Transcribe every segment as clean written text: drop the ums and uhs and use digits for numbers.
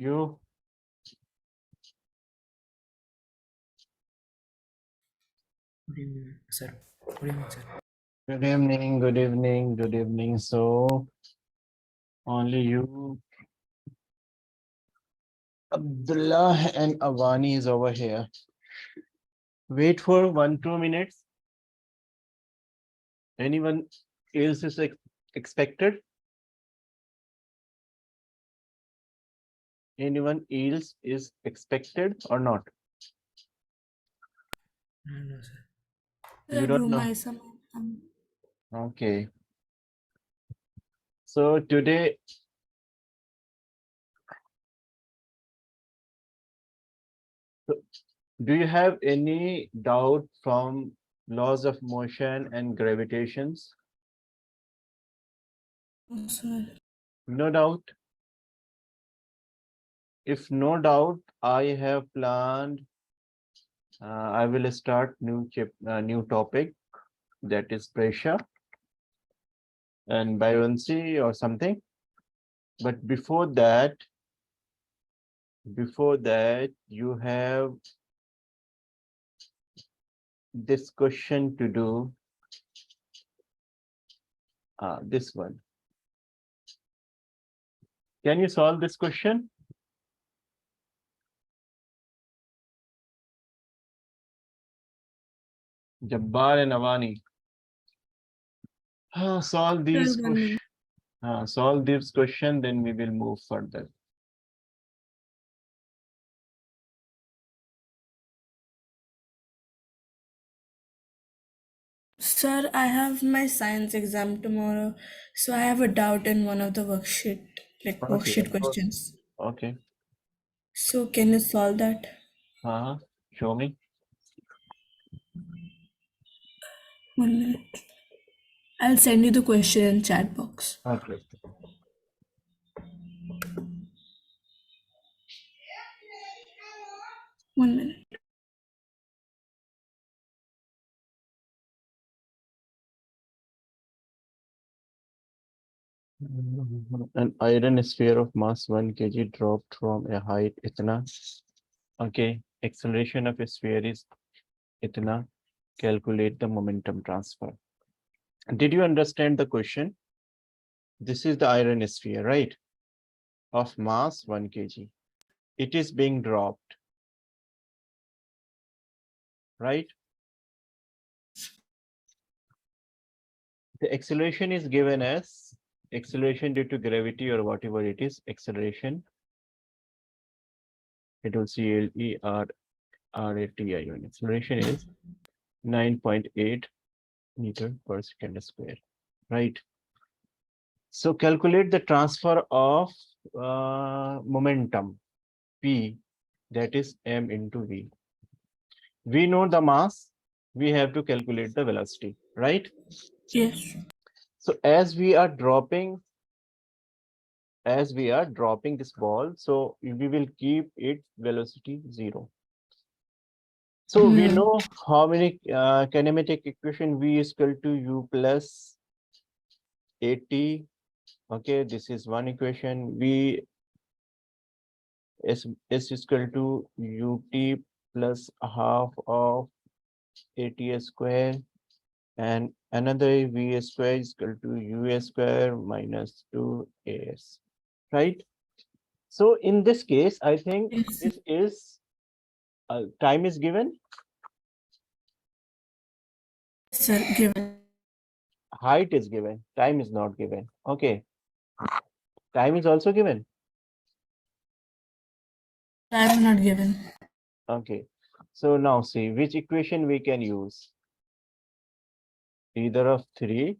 You. Good evening, sir. Good evening, sir. Good evening, good evening, good evening. So, only you, Abdullah and Avani is over here. Wait for 1-2 minutes. Anyone else is expected? Anyone else is expected or not? No, sir. You don't know. Okay. So today, do you have any doubt from laws of motion and gravitations? No, sir. No doubt. If no doubt, I have planned. I will start new topic, that is pressure and buoyancy or something. But before that, you have this question to do. This one. Can you solve this question? Jabbar and Avani. Solve these questions. Solve this question, then we will move further. Sir, I have my science exam tomorrow, so I have a doubt in one of the worksheet questions. Okay. So can you solve that? Show me. 1 minute. I'll send you the question in chat box. Okay. 1 minute. An iron sphere of mass 1 kg dropped from a height itna. Okay, acceleration of a sphere is itna. Calculate the momentum transfer. Did you understand the question? This is the iron sphere, right? Of mass 1 kg. It is being dropped, right? The acceleration is given as acceleration due to gravity or whatever it is, acceleration. It will CLERATI. Acceleration is 9.8 meter per second square, right? So calculate the transfer of momentum P, that is m into v. We know the mass, we have to calculate the velocity, right? Yes. So as we are dropping this ball, so we will keep its velocity 0. So we know how many kinematic equation v is equal to u plus at. Okay, this is one equation. V is equal to ut plus half of at square, and another v square is equal to u square minus 2as, right? So in this case, I think Yes. this is time is given. Sir, given. Height is given. Time is not given. Okay. Time is also given. Time not given. Okay. So now see which equation we can use. Either of three.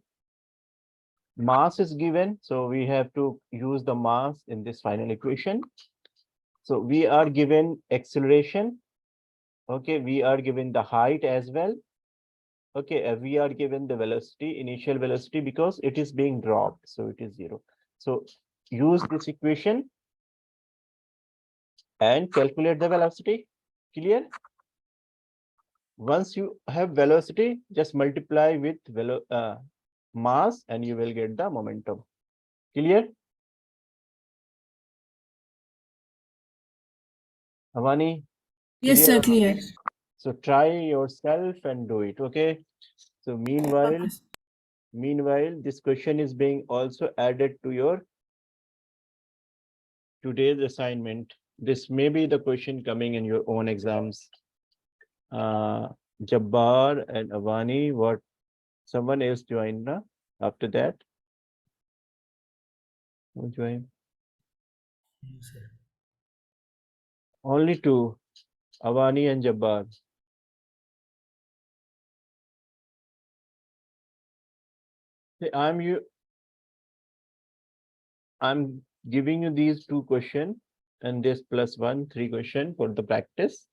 Mass is given, so we have to use the mass in this final equation. So we are given acceleration. Okay, we are given the height as well. Okay, we are given the velocity, initial velocity, because it is being dropped, so it is 0. So use this equation and calculate the velocity. Clear? Once you have velocity, just multiply with mass and you will get the momentum. Clear? Avani, Yes, sir, clear? clear. So try yourself and do it. Okay. So meanwhile, this question is being also added to your today's assignment. This may be the question coming in your own exams. Jabbar and Avani, what? Someone else joined, na? After that, who joined? No, sir. Only two, Avani and Jabbar. See, I'm giving you these two questions and this plus one, three question for the practice.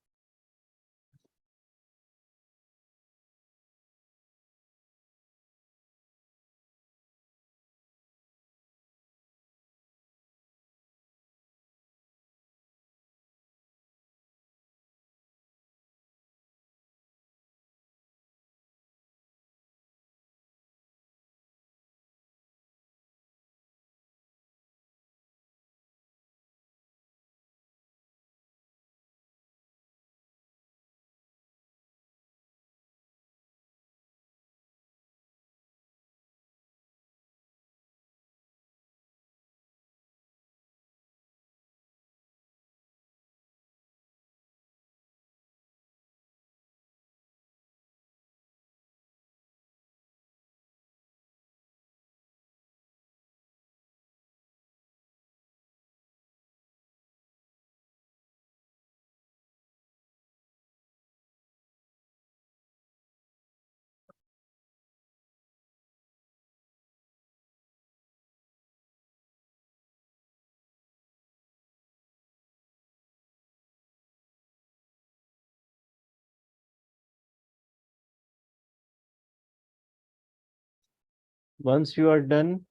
Once you are done,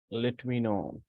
let me know.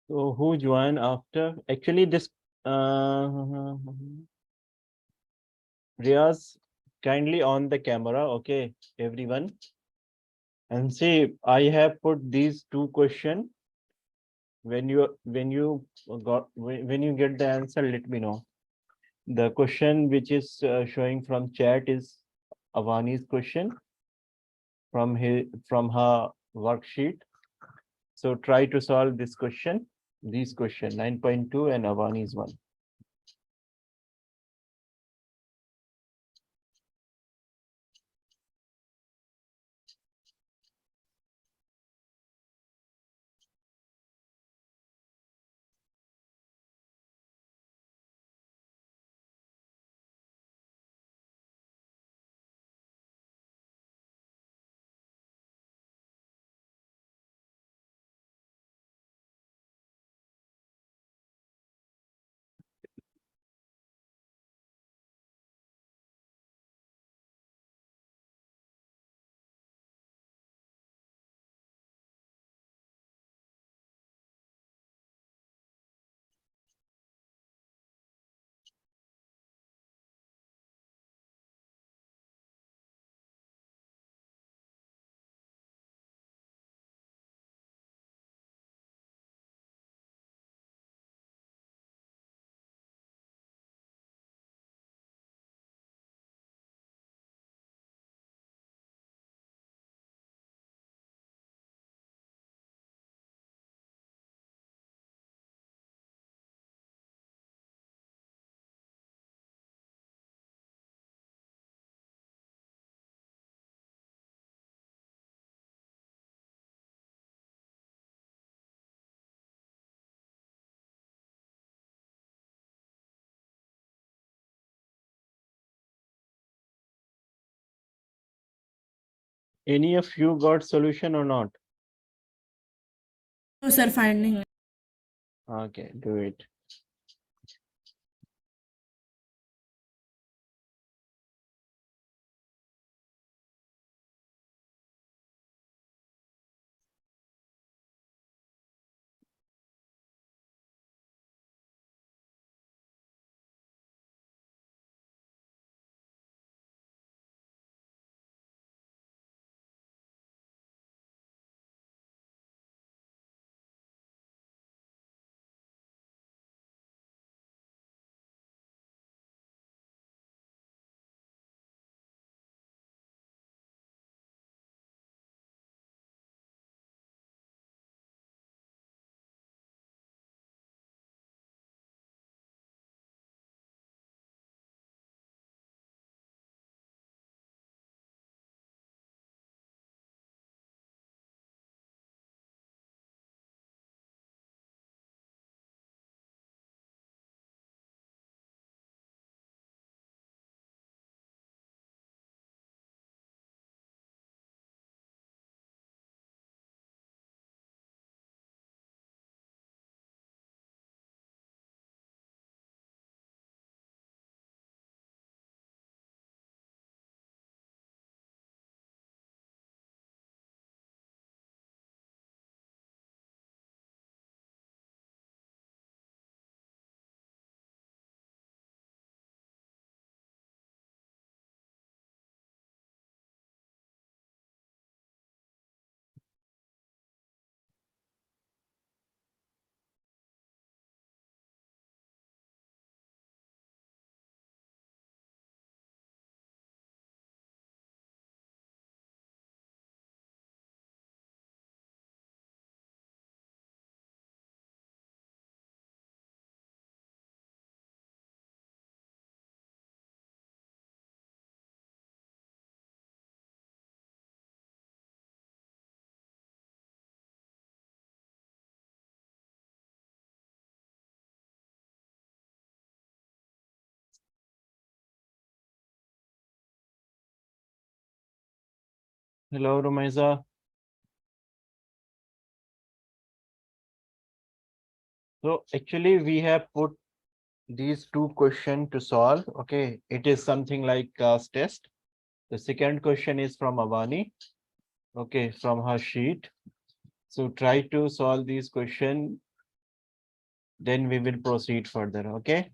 So who joined after? Actually, this uh, Riaz, kindly on the camera, okay, everyone. And see, I have put these two questions. When you get the answer, let me know. The question which is showing from chat is Avani's question from her worksheet. So try to solve this question, these question 9.2 and Avani's one. Any of you got solution or not? No, sir, finding. Okay, do it. Hello, Rumaiza. So actually we have put these two questions to solve. Okay, it is something like class test. The second question is from Avani. Okay, from her sheet. So try to solve these question. Then we will proceed further. Okay.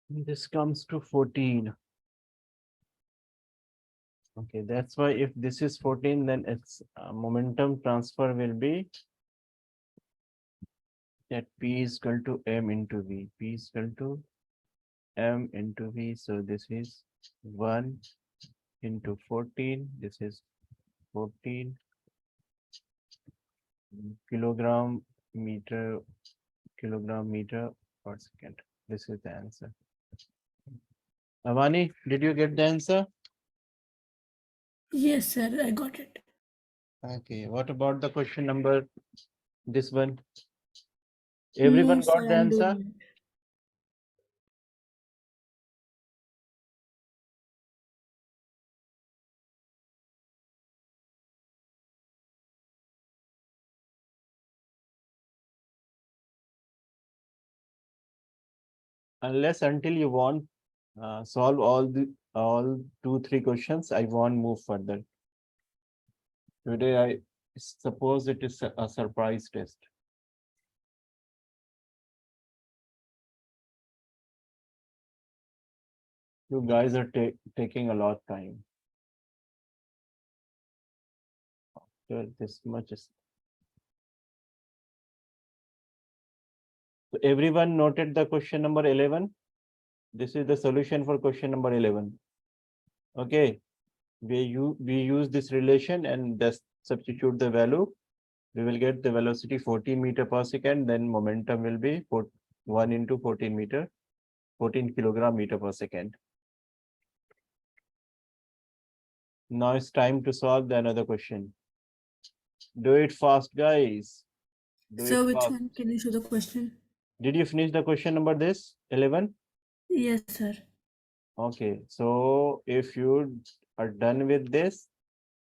This comes to 14. Okay, that's why if this is 14, then its momentum transfer will be that P is equal to M into V. P is equal to M into V. So this is 1 into 14. This is 14 kilogram meter per second. This is the answer. Avani, did you get the answer? Yes, sir, I got it. Okay, what about the question number, this one? No, Everyone sir, got the I'm answer? doing it. Unless until you want solve all 2-3 questions, I won't move further. Today I suppose it is a surprise test. You guys are taking a lot of time. This much is. So everyone noted the question number 11. This is the solution for question number 11. Okay, we use this relation and just substitute the value. We will get the velocity 14 meter per second. Then momentum will be 1 into 14 kilogram meter per second. Now it's time to solve the another question. Do it fast, guys. Do it So which fast. one? Can you show the question? Did you finish the question number this 11? Yes, sir. Okay, so if you are done with this,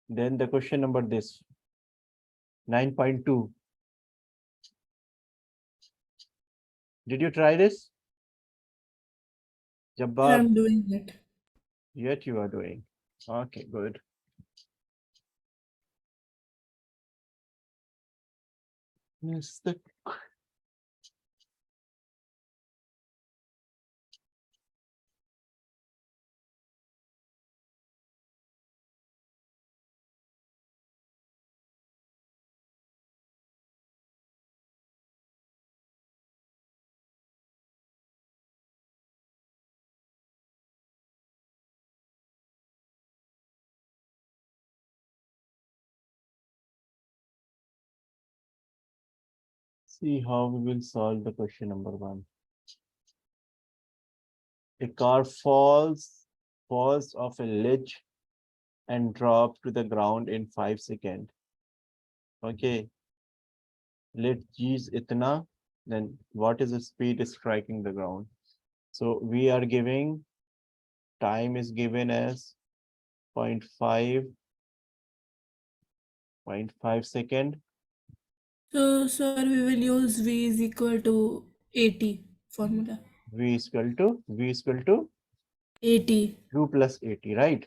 then the question number this 9.2. Did you try this? Sir, Jabbar, I'm doing it. yet you are doing. Okay, good. Yes, see how we will solve the question number 1. A car falls off a ledge and drop to the ground in 5 seconds. Okay, let g is itna, then what is the speed is striking the ground? So we are giving time is given as 0.5 second. So, sir, we will use V is equal to 80 formula. V is equal to 80. 2 plus 80, right?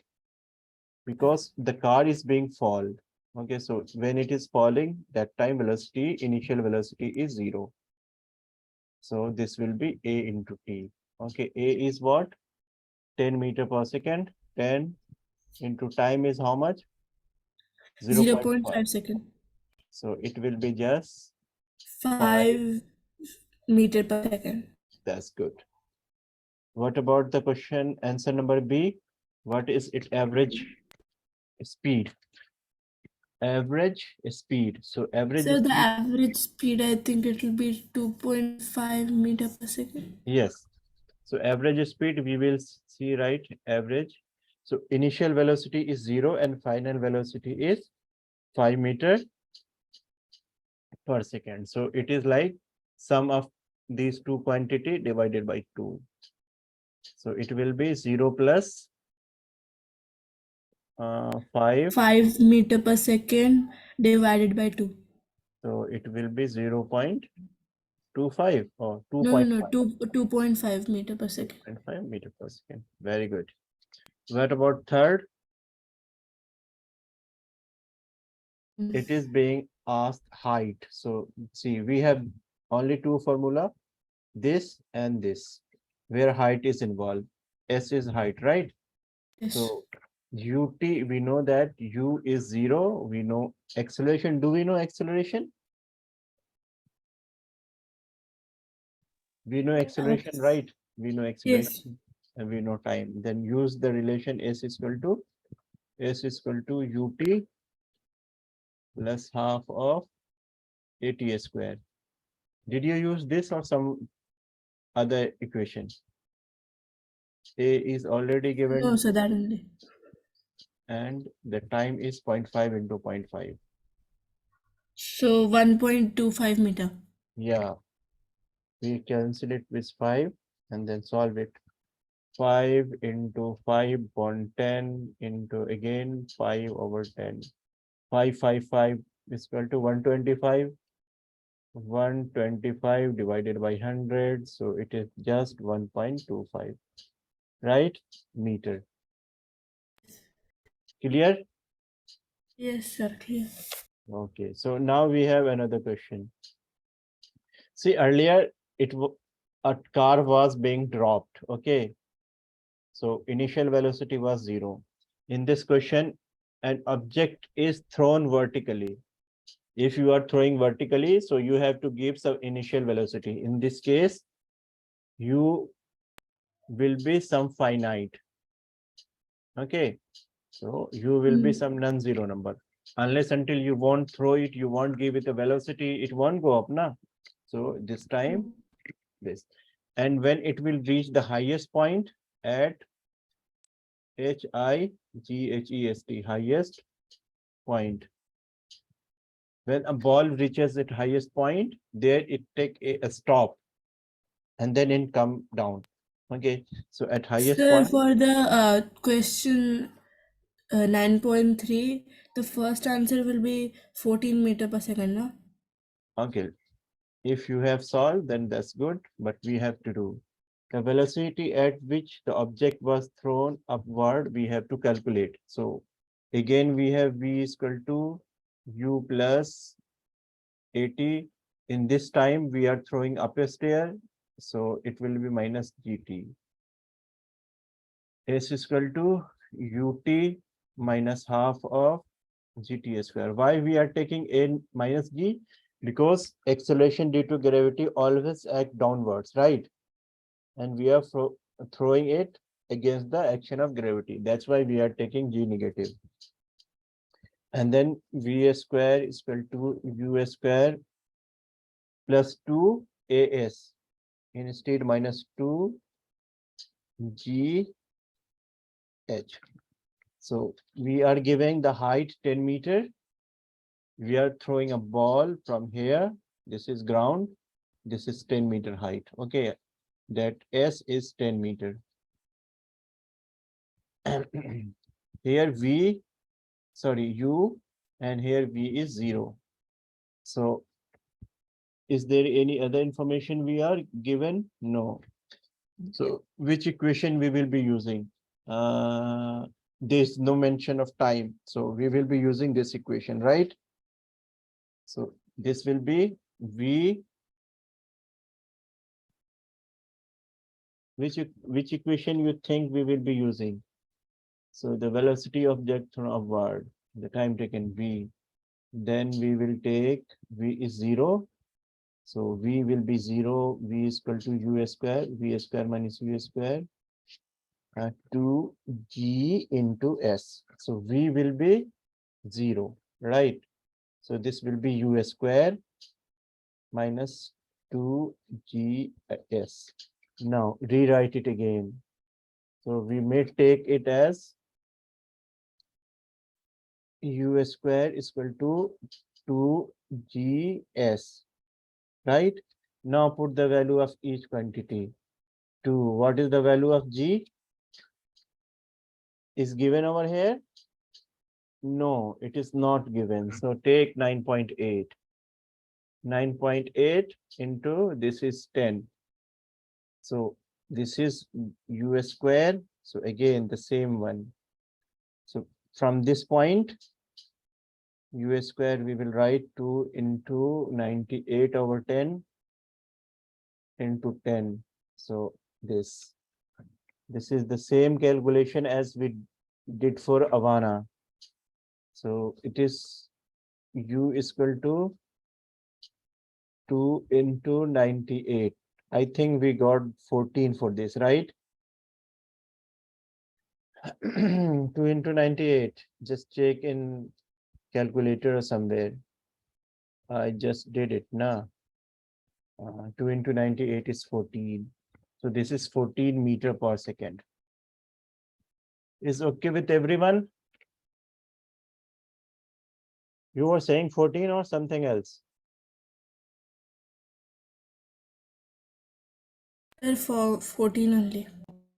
Because the car is being fall. Okay, so when it is falling, that time velocity, initial velocity is 0. So this will be A into T. Okay, A is what? 10 meter per second. 10 into time is how much? 0.5. 0.5 second. So it will be just 5. 5 meter per second. That's good. What about the question answer number B? What is its average speed? Average speed. So average So the speed. average speed, I think it will be 2.5 meter per second. Yes. So average speed we will see, right? Average. So initial velocity is 0 and final velocity is 5 meter per second. So it is like sum of these two quantity divided by 2. So it will be 0 plus 5. 5 meter per second divided by 2. So it will be 0.25 or No, 2.5. 2.5 meter per second. 2.5 meter per second. Very good. What about third? It is being asked height. So see, we have only two formula, this and this. where height is involved. S is height, right? Yes. So ut, we know that u is 0. We know acceleration. Do we know acceleration? We know acceleration, right? We know Yes. acceleration and we know time. Then use the relation s is equal to ut plus half of at square. Did you use this or some other equation? A is already No, given so that only. and the time is 0.5 into 0.5. So 1.25 meter. Yeah, we cancel it with 5 and then solve it. 5 into 5 upon 10 into again 5 over 10. 555 is equal to 125. 125 divided by 100. So it is just 1.25, right? Meter. Clear? Yes, sir, clear. Okay, so now we have another question. See, earlier a car was being dropped. Okay, so initial velocity was 0. In this question, an object is thrown vertically. If you are throwing vertically, so you have to give some initial velocity. In this case, you will be some finite. Okay, so you will be some non-zero number. Unless until you won't throw it, you won't give it a velocity, it won't go up, na? So this time, this. And when it will reach the highest point at HIGHEST, highest point. When a ball reaches its highest point, there it take a stop and then it come down. Okay, so at highest Sir, point, for the question 9.3, the first answer will be 14 meter per second, no? okay, if you have solved, then that's good, but we have to do. The velocity at which the object was thrown upward, we have to calculate. So again, we have v is equal to u plus 80. In this time, we are throwing up a stair, so it will be minus gt. S is equal to ut minus half of gt square. Why we are taking a minus g? Because acceleration due to gravity always act downwards, right? And we are throwing it against the action of gravity. That's why we are taking g negative. And then v square is equal to u square plus 2 as instead minus 2 g h. So we are giving the height 10 meter. We are throwing a ball from here. This is ground. This is 10 meter height. Okay, that s is 10 meter. Here v, sorry, u, and here v is 0. So is there any other information we are given? No. So which equation we will be using? There's no mention of time. So we will be using this equation, right? So this will be v. Which equation you think we will be using? So the velocity of jet thrown upward, the time taken v. Then we will take v is 0. So v will be 0. V is equal to u square. V square minus u square 2 g into s. So v will be 0, right? So this will be u square minus 2 g s. Now rewrite it again. So we may take it as u square is equal to 2gs, right? Now put the value of each quantity. 2. What is the value of g? Is given over here? No, it is not given. So take 9.8. 9.8 into this is 10. So this is u square. So again, the same one. So from this point, u square, we will write 2 into 98 over 10 into 10. So this. This is the same calculation as we did for Avana. So it is U is equal to 2 into 98. I think we got 14 for this, right? 2 into 98. Just check in calculator or somewhere. I just did it now. 2 into 98 is 14. So this is 14 meter per second. Is okay with everyone? You were saying 14 or something else? For 14 only.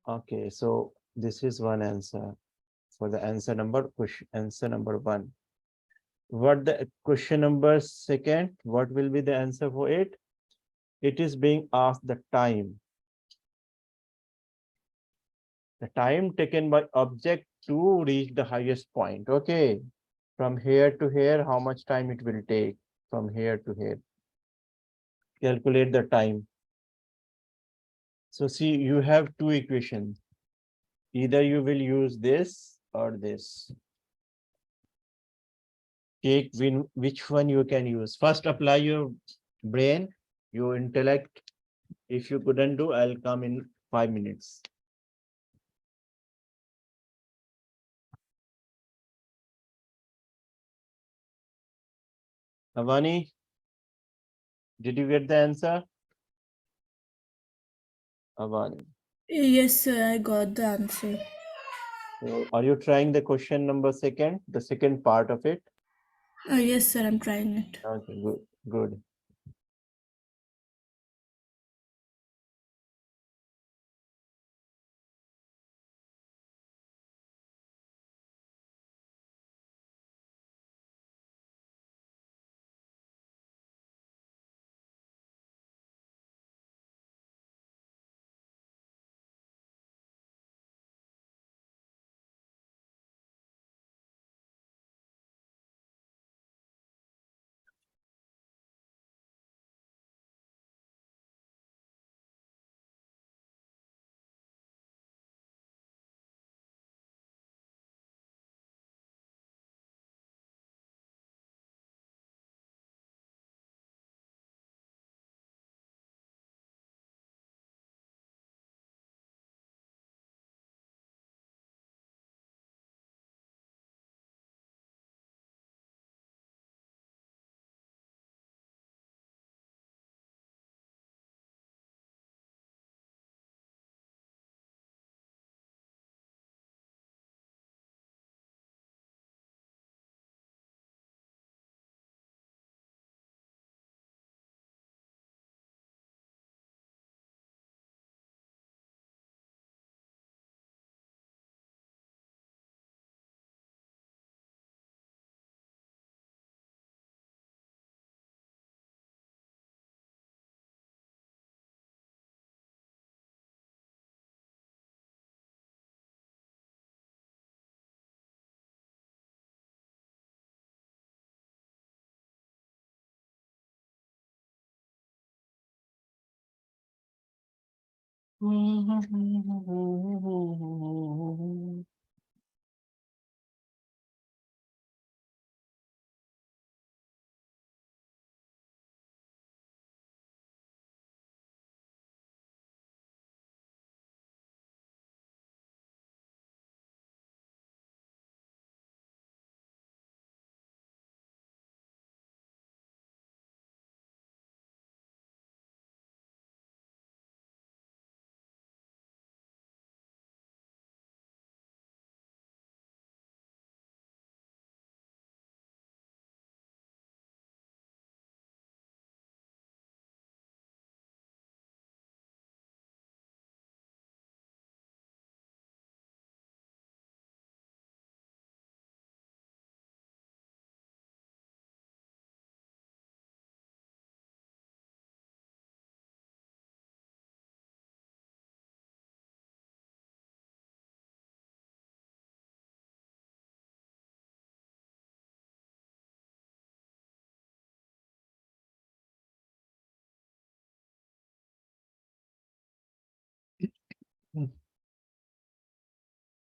Okay, so this is one answer for the answer number question. Answer number 1. What the question number 2? What will be the answer for it? It is being asked the time. The time taken by object to reach the highest point. Okay. From here to here, how much time it will take from here to here. Calculate the time. So see, you have two equations. Either you will use this or this. Take which one you can use. First, apply your brain, your intellect. If you couldn't do, I'll come in 5 minutes. Avani, did you get the answer? Avani. Yes, sir, I got the answer. So are you trying the question number 2, the second part of it? Yes, sir, I'm trying it. Okay, good, good.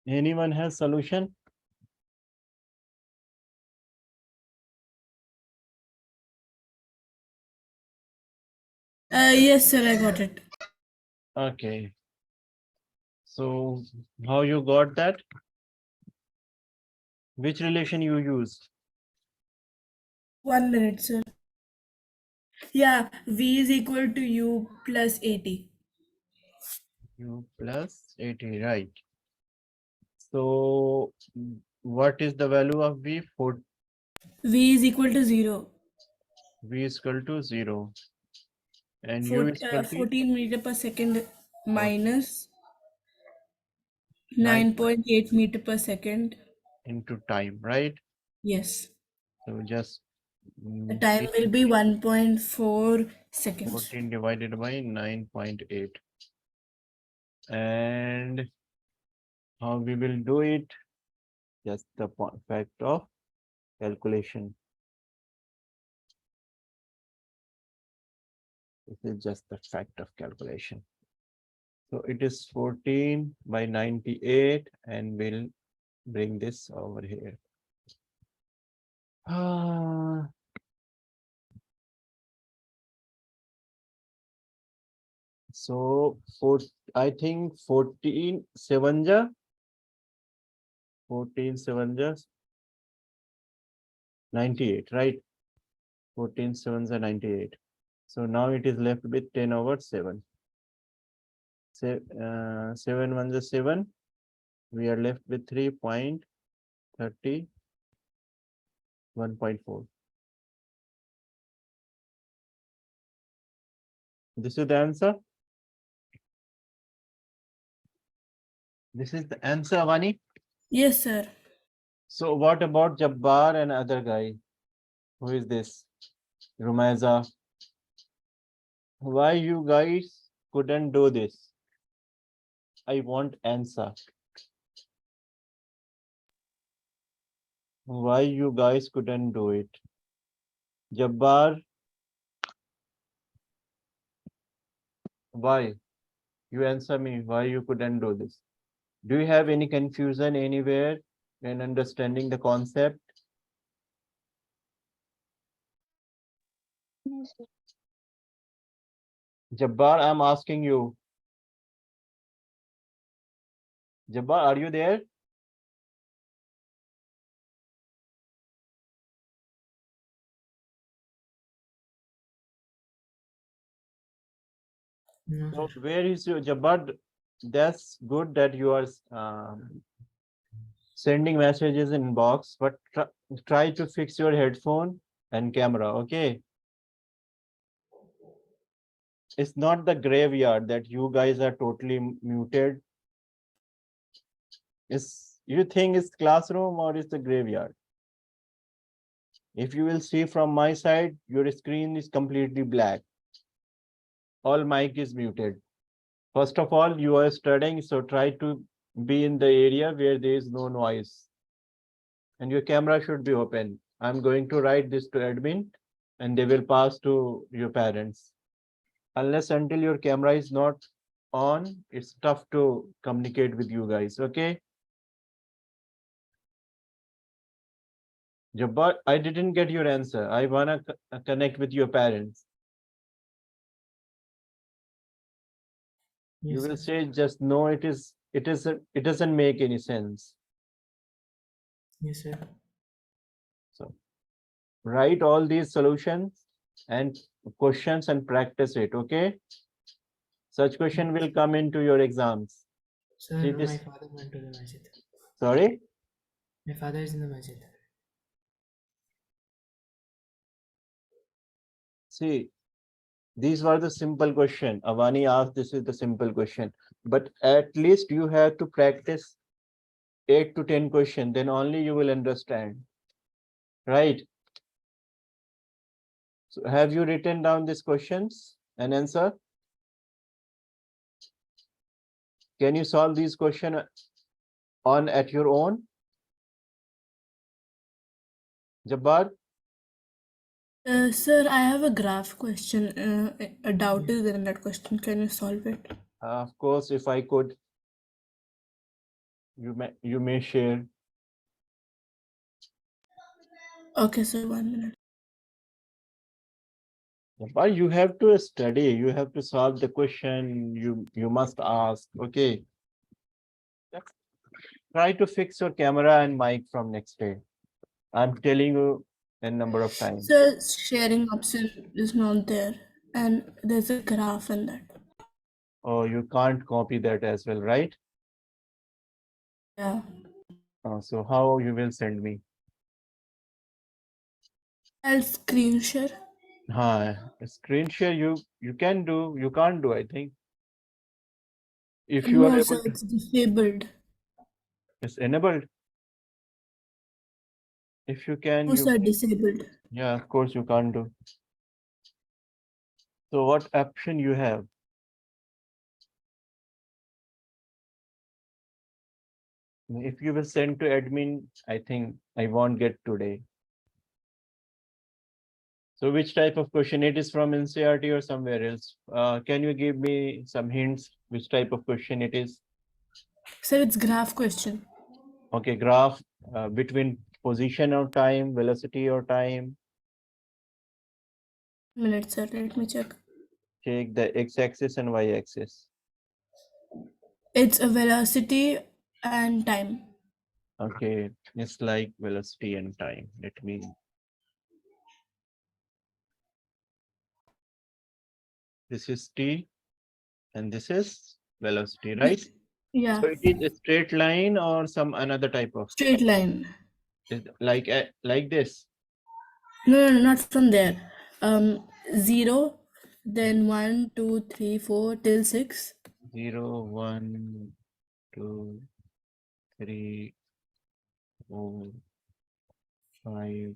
Anyone has solution? Yes, sir, I got it. Okay. So how you got that? Which relation you used? 1 minute, sir. Yeah, V is equal to U plus 80. U plus 80, right? So what is the value of V? V is equal to 0. V is equal to 0 and U is equal to 14 meter per second 40 minus 9 9.8 meter per second. into time, right? Yes. So just The time will be 1.4 seconds. 14 divided by 9.8. And how we will do it? Just the fact of calculation. This is just the fact of calculation. So it is 14 by 98 and we'll bring this over here. So I think 14 7 ja 14 7 ja 98, right? 14 7 ja 98. So now it is left with 10 over 7. 7 1 ja 7. We are left with 3.30 1.4. This is the answer. This is the answer, Avani. Yes, sir. So what about Jabbar and other guy? Who is this? Rumaiza. Why you guys couldn't do this? I want answer. Why you guys couldn't do it? Jabbar, why? You answer me. Why you couldn't do this? Do you have any confusion anywhere in understanding the concept? Jabbar, I'm asking you. Jabbar, are you there? No, So sir. where is your Jabbar? That's good that you are sending messages in box, but try to fix your headphone and camera, okay? It's not the graveyard that you guys are totally muted. Is you think it's classroom or is the graveyard? If you will see from my side, your screen is completely black. All mic is muted. First of all, you are studying, so try to be in the area where there is no noise. And your camera should be open. I'm going to write this to admin and they will pass to your parents. Unless until your camera is not on, it's tough to communicate with you guys, okay? Jabbar, I didn't get your answer. I wanna connect with your parents. You Yes, will sir. say just no, it doesn't make any sense. Yes, sir. So write all these solutions and questions and practice it, okay? Such question will come into your exams. See Sir, my this, father went to the masjid. sorry? My father is in the masjid. See, these were the simple question. Avani asked, this is the simple question. But at least you have to practice 8 to 10 questions, then only you will understand. Right? So have you written down these questions and answer? Can you solve these questions on at your own? Jabbar? Sir, I have a graph question. A doubt is there in that question. Can you solve it? Of course, if I could You may share. Okay, sir, 1 minute. But you have to study. You have to solve the question. You must ask. Okay. Try to fix your camera and mic from next day. I'm telling you a number of times. Sir, sharing option is not there, and there's a graph in that. Oh, you can't copy that as well, right? Yeah. So how you will send me? I'll screen share. Screen share you can do. You can't do. I think if you are No, able sir, to, it's disabled. it's enabled. If you can, No, sir, disabled. yeah, of course you can't do. So what option you have? If you will send to admin, I think I won't get today. So which type of question it is from NCRT or somewhere else? Can you give me some hints which type of question it is? Sir, it's graph question. Okay, graph between position or time, velocity or time. Minute, sir, let me check. Take the x-axis and y-axis. It's a velocity and time. Okay, it's like velocity and time. Let me. This is t and this is velocity, right? Yeah, So it is a straight line or some another type of straight line. like this. No, no, no, not from there. 0, then 1, 2, 3, 4 till 6. 0, 1, 2, 3, 4, 5,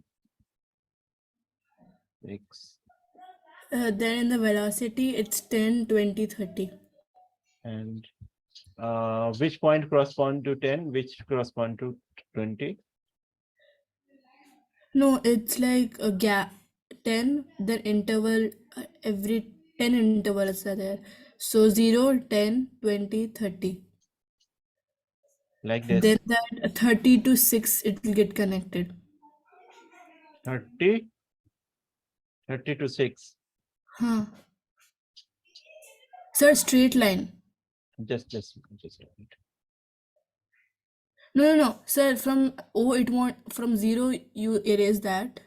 6, Then in the velocity, it's 10, 20, 30. and which point correspond to 10? Which correspond to 20? No, it's like a gap. 10, then interval, every 10 intervals are there. So 0, 10, 20, 30. Like Then this. that 30 to 6, it will get connected. 30, 30 to 6. Huh. Sir, straight line. Just a minute. No, no, no. Sir, from O, it won't, from 0, you erase that.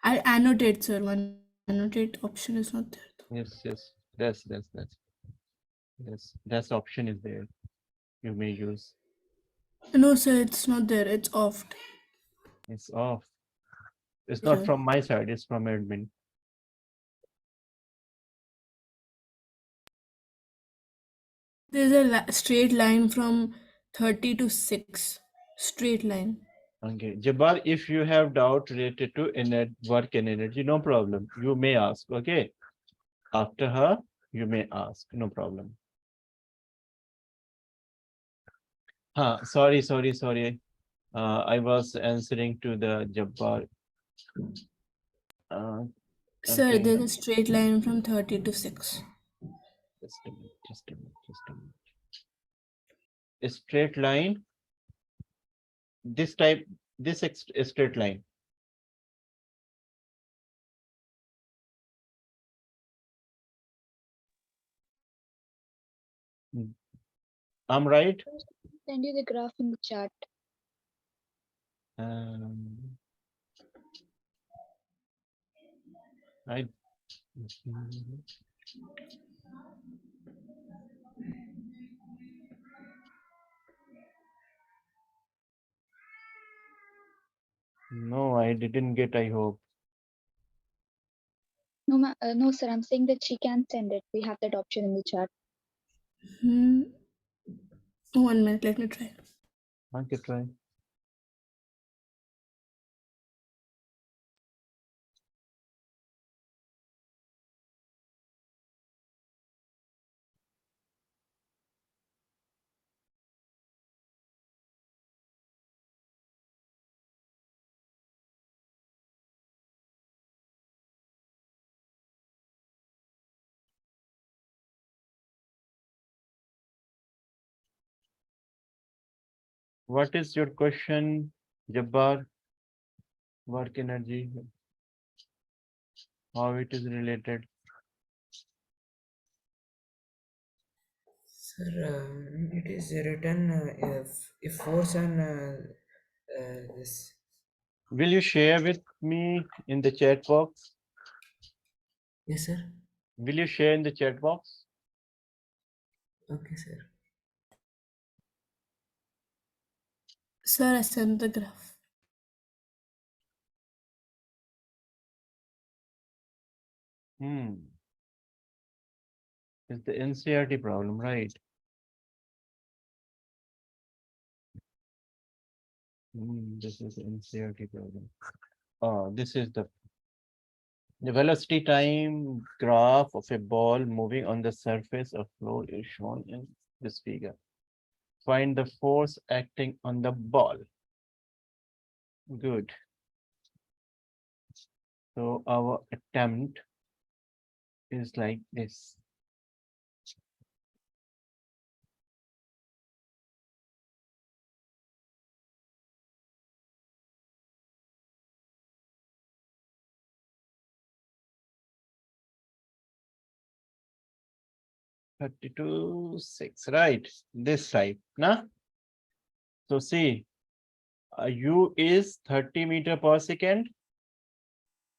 I'll annotate, sir. One annotate option is not there. Yes. That's option is there. You may use. No, sir, it's not there. It's off. It's off. It's not Sir, from my side, it's from admin. there's a straight line from 30 to 6. Straight line. Okay. Jabbar, if you have doubt related to work and energy, no problem. You may ask. Okay. After her, you may ask. No problem. Sorry. I was answering to the Jabbar. Uh, Sir, okay. there's a straight line from 30 to 6. Just a minute. A straight line. This type, straight line. I'm right. Send you the graph in the chat. Um, I no, I didn't get. I hope. No, sir, I'm saying that she can send it. We have that option in the chat. Hmm. 1 minute, let me try. Okay, try. What is your question, Jabbar? Work energy, how it is related? Sir, it is written if force and this. Will you share with me in the chat box? Yes, sir. Will you share in the chat box? Okay, sir. Sir, I sent the graph. It's the NCRT problem, right? This is the NCRT problem. This is the velocity time graph of a ball moving on the surface of floor is shown in this figure. Find the force acting on the ball. Good. So our attempt is like this. Thirty-two 6, right? This type, nah? So see, U is 30 meter per second.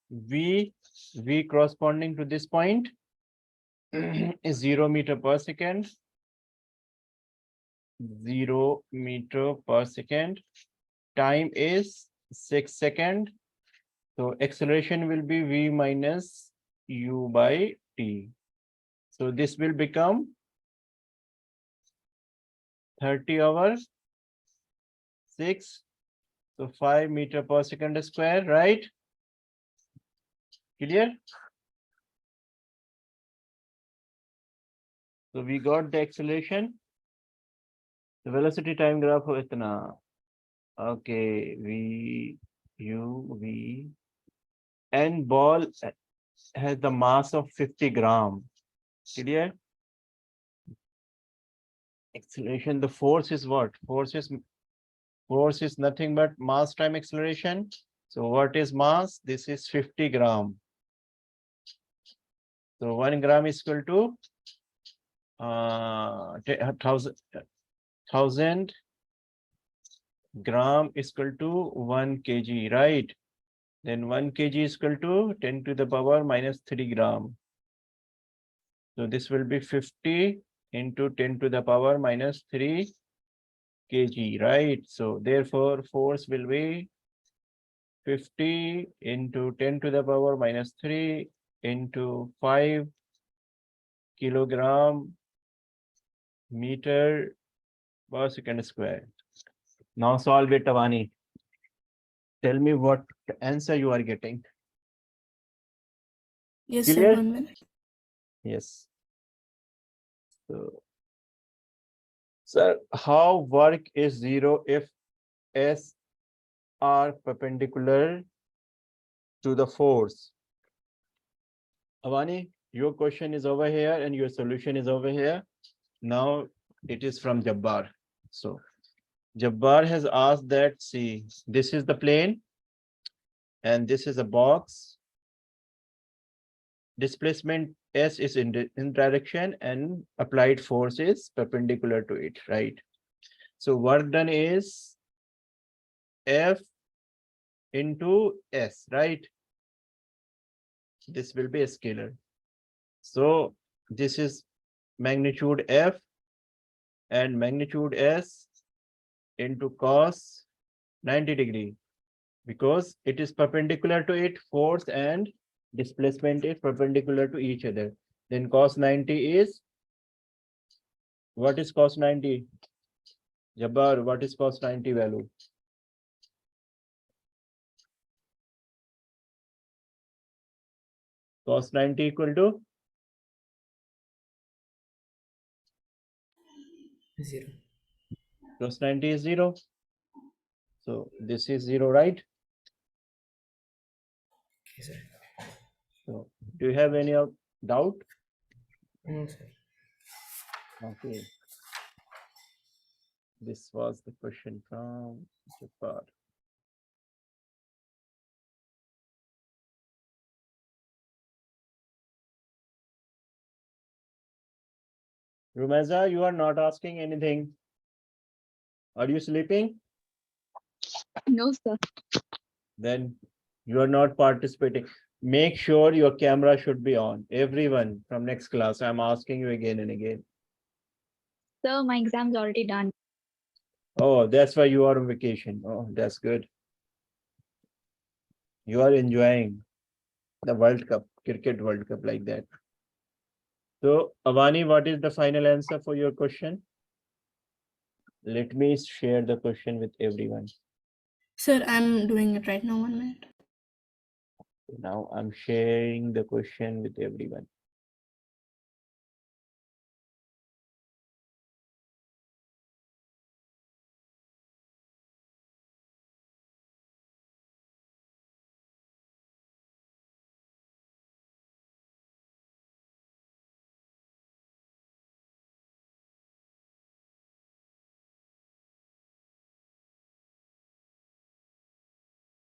V corresponding to this point is 0 meter per second. 0 meter per second. Time is 6 seconds. So acceleration will be V minus U by T. So this will become 30 over 6. So 5 meter per second square, right? Clear? So we got the acceleration. The velocity time graph ho itna. Okay, V, U, V. And ball has the mass of 50 gram. Clear? Acceleration, the force is what? Force is nothing but mass time acceleration. So what is mass? This is 50 gram. So 1 gram is equal to 1000 gram is equal to 1 kg, right? Then 1 kg is equal to 10 to the power minus 3 gram. So this will be 50 into 10 to the power minus 3 kg, right? So therefore force will be 50 into 10 to the power minus 3 into 5 kilogram meter per second square. Now solve it, Tawani. Tell me what answer you are getting. Yes, sir, Clear? 1 minute. Yes. So, sir, how work is 0 if S are perpendicular to the force? Avani, your question is over here and your solution is over here. Now it is from Jabbar. So Jabbar has asked that, see, this is the plane and this is a box. Displacement S is in direction and applied force is perpendicular to it, right? So work done is F into S, right? This will be a scalar. So this is magnitude F and magnitude S into cos 90 degree, because it is perpendicular to it, force and displacement is perpendicular to each other. Then cos 90 is, what is cos 90? Jabbar, what is cos 90 value? Cos 90 equal to 0. cos 90 is 0. So this is 0, right? Okay, sir. So do you have any doubt? No, sir. Okay. This was the question from Japan. Rumeza, you are not asking anything. Are you sleeping? No, sir. Then you are not participating. Make sure your camera should be on. Everyone from next class, I'm asking you again and again. Sir, my exam's already done. Oh, that's why you are on vacation. Oh, that's good. You are enjoying the World Cup, Cricket World Cup like that. So, Avani, what is the final answer for your question? Let me share the question with everyone. Sir, I'm doing it right now. 1 minute. Now I'm sharing the question with everyone.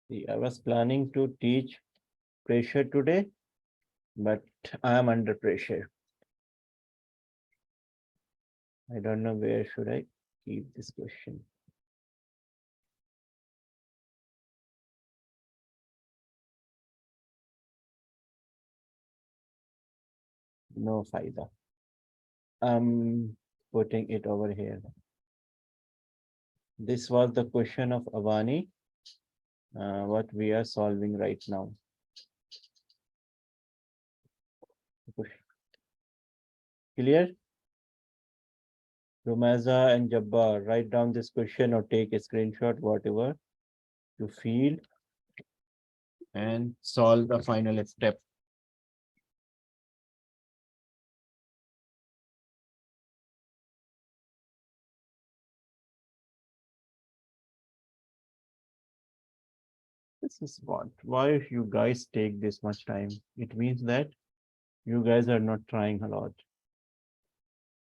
See, I was planning to teach pressure today, but I am under pressure. I don't know where should I keep this question. No faida. I'm putting it over here. This was the question of Avani, what we are solving right now. Clear? Rumaza and Jabbar, write down this question or take a screenshot, whatever you feel, and solve the final step. This is what, why you guys take this much time? It means that you guys are not trying a lot.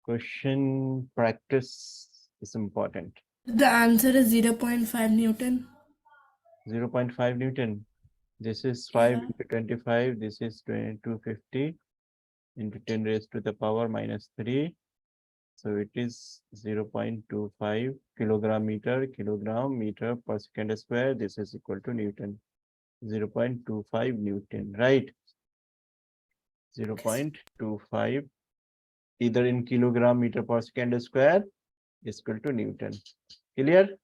Question practice is important. The answer is 0.5 Newton. 0.5 Newton. This is 5 Yeah. into 25. This is 250 into 10 raised to the power minus 3. So it is 0.25 kilogram meter per second square. This is equal to Newton. 0.25 Newton, right? 0.25 either in kilogram meter per second square is equal to Newton. Clear?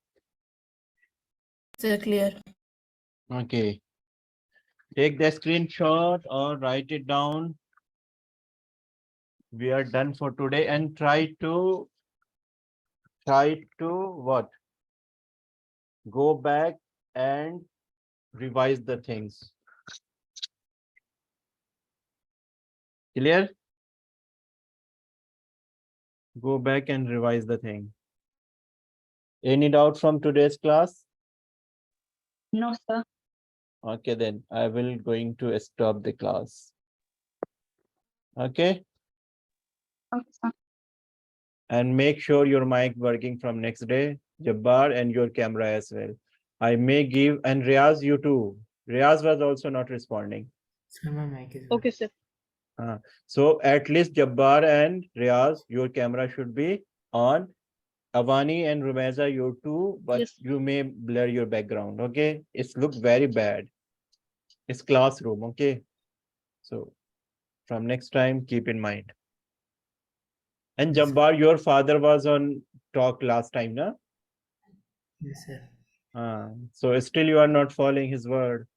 Sir, clear. Okay. Take the screenshot or write it down. We are done for today and try to what? Go back and revise the things. Clear? Go back and revise the thing. Any doubt from today's class? No, sir. Okay, then I will going to stop the class. Okay. Okay, sir. And make sure your mic working from next day, Jabbar, and your camera as well. I may give, and Riaz, you too. Riaz was also not responding. Sir, my mic is Okay, sir. So at least Jabbar and Riaz, your camera should be on. Avani and Rumeza, you too, but Yes. you may blur your background. Okay, it's look very bad. It's classroom. Okay, so from next time, keep in mind. And Yes, sir. Jabbar, your father was on talk last time, na? Yes, sir. So still you are not following his word.